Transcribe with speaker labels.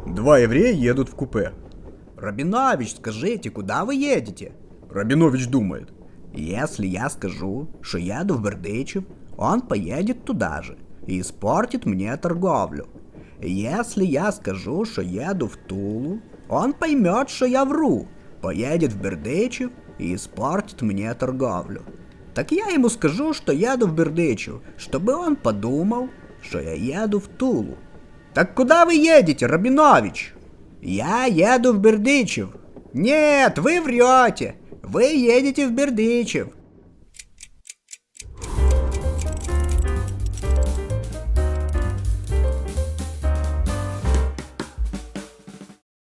Speaker 1: Два еврея едут в купе.
Speaker 2: Рабинович, скажите, куда вы едете?
Speaker 1: Рабинович думает.
Speaker 2: Если я скажу, что еду в Бердичев, он поедет туда же и испортит мне торговлю. Если я скажу, что еду в Тулу, он поймет, что я вру, поедет в Бердичев и испортит мне торговлю. Так я ему скажу, что еду в Бердичев, чтобы он подумал, что я еду в Тулу. Так куда вы едете, Рабинович? Я еду в Бердичев. Нет, вы врете. Вы едете в Бердичев.